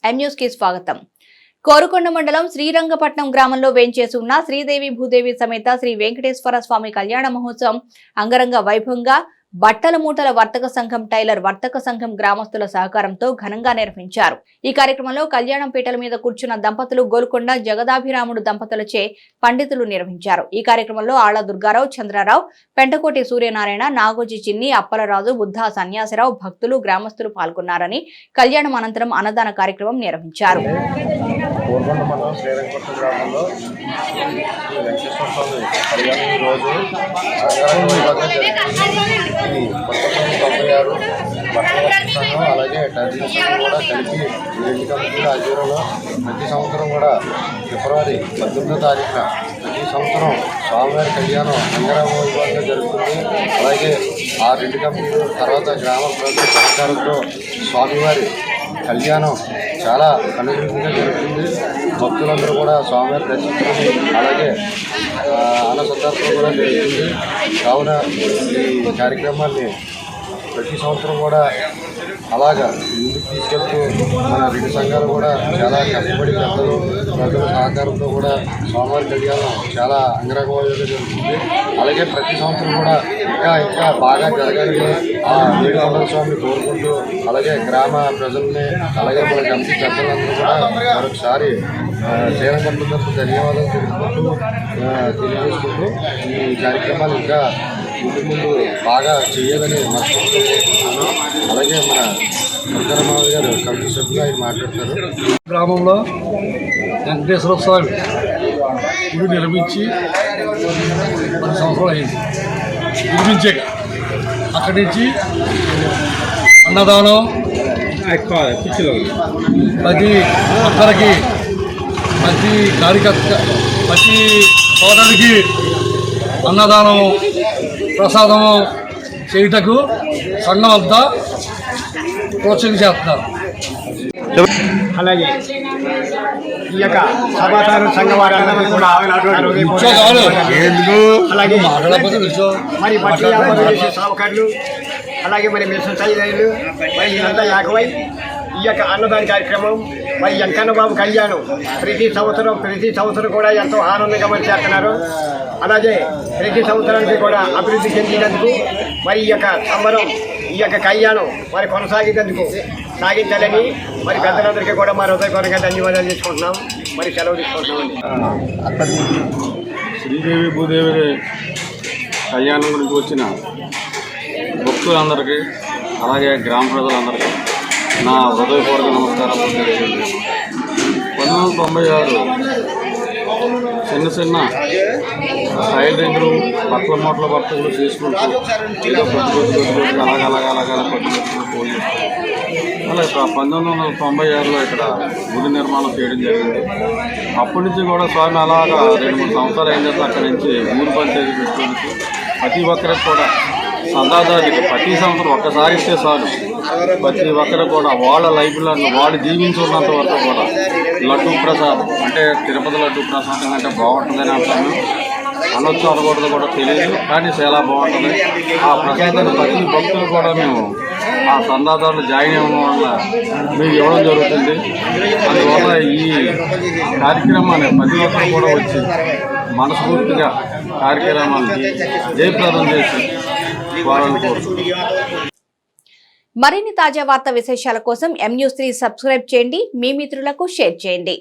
M news కి స్వాగతం. కోరుకొండ మండలం శ్రీరంగపట్నం గ్రామంలో వేంచేసి ఉన్న శ్రీదేవి భూదేవి సమేత శ్రీ వెంకటేశ్వర స్వామి కళ్యాణ మహోత్సవం అంగరంగ వైభవంగా బట్టల మూటల వర్తక సంఘం, టైలర్ వర్తక సంఘం గ్రామస్తుల సహకారంతో ఘనంగా నిర్వహించారు. ఈ కార్యక్రమంలో కళ్యాణం పీటల మీద కూర్చున్న దంపతులు గోల్కొండ జగదాభిరాముడు దంపతులచే పండితులు నిర్వహించారు. ఈ కార్యక్రమంలో ఆళ్ల దుర్గారావు, చంద్రరావు, పెంటకోటి సూర్యనారాయణ, నాగోజీ చిన్ని, అప్పలరాజు, బుద్ధా సన్యాసిరావు, భక్తులు, గ్రామస్తులు పాల్గొన్నారని కళ్యాణం అనంతరం అన్నదాన కార్యక్రమం నిర్వహించారు. అలాగే టర్జీషన్ కూడా కలిపి 2 కంపెనీల ఆధ్వర్యంలో ప్రతి సంవత్సరం కూడా ఫిబ్రవరి 18వ తారీఖున ప్రతి సంవత్సరం స్వామివారి కళ్యాణం అంగరంగ వైభవంగా జరుగుతుంది. అలాగే ఆ 2 కంపెనీలు తర్వాత గ్రామ ప్రజల సహకారంతో స్వామివారి కళ్యాణం చాలా అనుకూలంగా జరుగుతుంది. భక్తులందరూ కూడా స్వామివారి దర్శించుకుని అలాగే అన్న సందర్భం కూడా జరుగుతుంది. కావున ఈ కార్యక్రమాన్ని ప్రతి సంవత్సరం కూడా అలాగా ముందుకు తీసుకెళ్తూ మన 2 సంఘాలు కూడా చాలా కష్టపడి పెద్దలు ప్రజల సహకారంతో కూడా స్వామివారి కళ్యాణం చాలా అంగరంగ వైభవంగా జరుగుతుంది. అలాగే ప్రతి సంవత్సరం కూడా ఇంకా బాగా జరగాలని ఆ వేడుకొండల స్వామిని కోరుకుంటూ అలాగే గ్రామ ప్రజల్ని అలాగే మన కమిటీ పెద్దలందరూ కూడా మరొకసారి శ్రీరంగపట్నం తరఫు ధన్యవాదాలు తెలియజేసుకుంటూ ఈ కార్యక్రమాలు ఇంకా ముందు బాగా చేయాలని మనసుకుంటున్నాను. అలాగే మన వెంకటరామరావు గారు కమిటీ సభ్యులు ఆయన మాట్లాడతారు. గ్రామంలో వెంకటేశ్వర స్వామి గుడి నిర్మించి 10 సంవత్సరాలు అయింది. నిర్మించాక అక్కడి నుంచి అన్నదానం ప్రతి ఒక్కరికి ప్రతి కార్యకర్త ప్రతి సోదరుడికి అన్నదానం ప్రసాదము చేయుటకు సంఘం అంతా ప్రోత్సహించేస్తున్నారు. అలాగే ఈ యొక్క సమాచార సంఘం వారందరూ కూడా అలాగే మరి బట్టి వ్యాపారం చేసే సావుకారులు అలాగే మరి మిషన్ తయారీలు మరి వీళ్ళంతా ఏకమై ఈ యొక్క అన్నదాన కార్యక్రమం మరి వెంకన్న బాబు కళ్యాణం ప్రతి సంవత్సరం కూడా ఎంతో ఆనందంగా మరి చేస్తున్నారు. అలాగే ప్రతి సంవత్సరానికి కూడా అభివృద్ధి చెందినందుకు మరి ఈ యొక్క సంబరం ఈ యొక్క కళ్యాణం మరి కొనసాగేందుకు సాగించాలని మరి పెద్దలందరికీ కూడా మా హృదయపూర్వకంగా ధన్యవాదాలు చేసుకుంటున్నాం. మరి సెలవు తీసుకుంటున్నామండి. శ్రీదేవి భూదేవి కళ్యాణం గురించి వచ్చిన భక్తులందరికీ అలాగే గ్రామ ప్రజలందరికీ నా హృదయపూర్వక నమస్కారం తెలియజేస్తున్నాను. 1996 చిన్న టైలరింగ్లు బట్టల మూటల బట్టలు చేసుకుంటూ ఏదో కొద్ది అలాగ కొద్ది పోయి అలాగే 1996లో ఇక్కడ గుడి నిర్మాణం చేయడం జరిగింది. అప్పటి నుంచి కూడా స్వామి అలాగా 2-3 సంవత్సరాలు అయిన తర్వాత అక్కడి నుంచి ఊరు పంచాయతీ పెట్టుకుని ప్రతి ఒక్కరికి కూడా చందాదారులకి ప్రతి సంవత్సరం ఒక్కసారి ఇస్తే చాలు ప్రతి ఒక్కరు కూడా వాళ్ళ లైఫ్లో వాళ్ళు జీవించున్నంత వరకు కూడా లడ్డూ ప్రసాదం అంటే తిరుపతి లడ్డూ ప్రసాదం అంటే బాగుంటుందని అంటాను. అనొచ్చు అనకూడదు కూడా తెలియదు, కానీ చాలా బాగుంటుంది. ఆ ప్రసాదాన్ని ప్రతి భక్తులు కూడా మేము ఆ చందాదారులు జాయిన్ అవ్వడం వల్ల మేము ఇవ్వడం జరుగుతుంది. అందువల్ల ఈ కార్యక్రమాన్ని ప్రతి ఒక్కరు కూడా వచ్చి మనస్ఫూర్తిగా కార్యక్రమాన్ని జయప్రదం చేసి మరిన్ని తాజా వార్తా విశేషాల కోసం ఎం న్యూస్ 3 సబ్స్క్రైబ్ చేయండి. మీ మిత్రులకు షేర్ చేయండి.